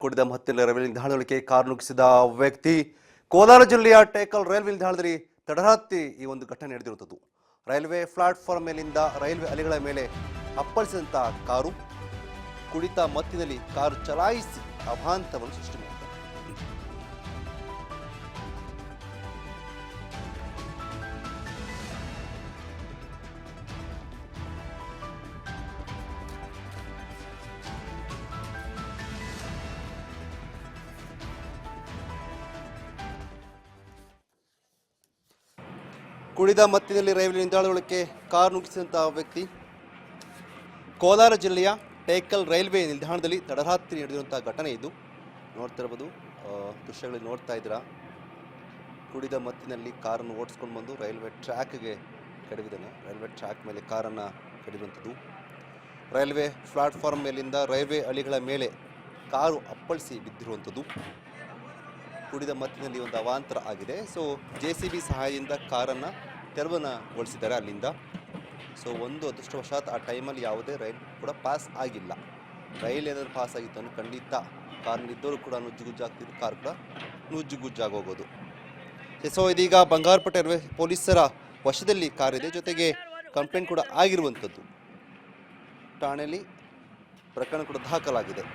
ಕುಡಿದ ಮತ್ತಿನ railway ನಿಲ್ದಾಣದೊಳಗೆ car ನುಗ್ಗಿಸಿದ ವ್ಯಕ್ತಿ ಕೋಲಾರ ಜಿಲ್ಲೆಯ ಟೇಕಲ್ ರೈಲ್ವೆ ನಿಲ್ದಾಣದಲ್ಲಿ ತಡರಾತ್ರಿ ಈ ಒಂದು ಘಟನೆ ನಡೆದಿರುತ್ತದೆ. ರೈಲ್ವೆ ಪ್ಲಾಟ್ಫಾರ್ಮ್ ಮೇಲಿಂದ ರೈಲ್ವೆ ಅಲಿಗಳ ಮೇಲೆ ಅಪ್ಪಳಿಸಿದಂತ ಕಾರು ಕುಡಿತ ಮತ್ತಿನಲ್ಲಿ ಕಾರು ಚಲಾಯಿಸಿ ಅಭಾಂತವನ್ನು ಸೃಷ್ಟಿ ಮಾಡಿದೆ. ಕುಡಿದ ಮತ್ತಿನಲ್ಲಿ ರೈಲ್ವೆ ನಿಲ್ದಾಣದೊಳಕ್ಕೆ ಕಾರು ನುಗ್ಗಿಸಿದಂತಹ ವ್ಯಕ್ತಿ ಕೋಲಾರ ಜಿಲ್ಲೆಯ ಟೇಕಲ್ ರೈಲ್ವೆ ನಿಲ್ದಾಣದಲ್ಲಿ ತಡರಾತ್ರಿ ನಡೆದಿರುವಂತಹ ಘಟನೆ ಇದು. ನೋಡ್ತಿರಬಹುದು ದೃಶ್ಯಗಳಲ್ಲಿ ನೋಡ್ತಾ ಇದ್ದೀರಾ. ಕುಡಿದ ಮತ್ತಿನಲ್ಲಿ ಕಾರನ್ನು ಓಡಿಸ್ಕೊಂಡು ಬಂದು ರೈಲ್ವೆ ಟ್ರ್ಯಾಕ್ಗೆ ಕಡಿದಿದ್ದಾನೆ. ರೈಲ್ವೆ ಟ್ರ್ಯಾಕ್ ಮೇಲೆ ಕಾರನ್ನು ಕಡಿರುವಂಥದ್ದು. ರೈಲ್ವೆ ಪ್ಲಾಟ್ಫಾರ್ಮ್ ಮೇಲಿಂದ ರೈಲ್ವೆ ಹಳಿಗಳ ಮೇಲೆ ಕಾರು ಅಪ್ಪಳಿಸಿ ಬಿದ್ದಿರುವಂಥದ್ದು. ಕುಡಿದ ಮತ್ತಿನಲ್ಲಿ ಒಂದು ಅವಾಂತರ ಆಗಿದೆ. ಸೊ JCB ಸಹಾಯದಿಂದ ಕಾರನ್ನು ತೆರವನ್ನಗೊಳಿಸಿದ್ದಾರೆ ಅಲ್ಲಿಂದ. ಸೊ ಒಂದು ಅದೃಷ್ಟವಶಾತ್ ಆ ಟೈಮಲ್ಲಿ ಯಾವುದೇ ರೈಲ್ ಕೂಡ ಪಾಸ್ ಆಗಿಲ್ಲ. ರೈಲ್ ಏನಾದರೂ ಪಾಸ್ ಆಗಿತ್ತು ಅಂದರೆ ಖಂಡಿತ ಕಾರ್ನಲ್ಲಿದ್ದವರು ಕೂಡ ನುಜ್ಜುಗುಜ್ಜಾಗ್ತಿದ್ರು, ಕಾರ್ ಕೂಡ ನುಜ್ಜುಗುಜ್ಜಾಗೋಗೋದು. ಸೊ ಇದೀಗ ಬಂಗಾರಪೇಟೆ ರೈಲ್ವೆ ಪೊಲೀಸರ ವಶದಲ್ಲಿ ಕಾರಿದೆ, ಜೊತೆಗೆ ಕಂಪ್ಲೇಂಟ್ ಕೂಡ ಆಗಿರುವಂಥದ್ದು. ಠಾಣೆಯಲ್ಲಿ ಪ್ರಕರಣ ಕೂಡ ದಾಖಲಾಗಿದೆ.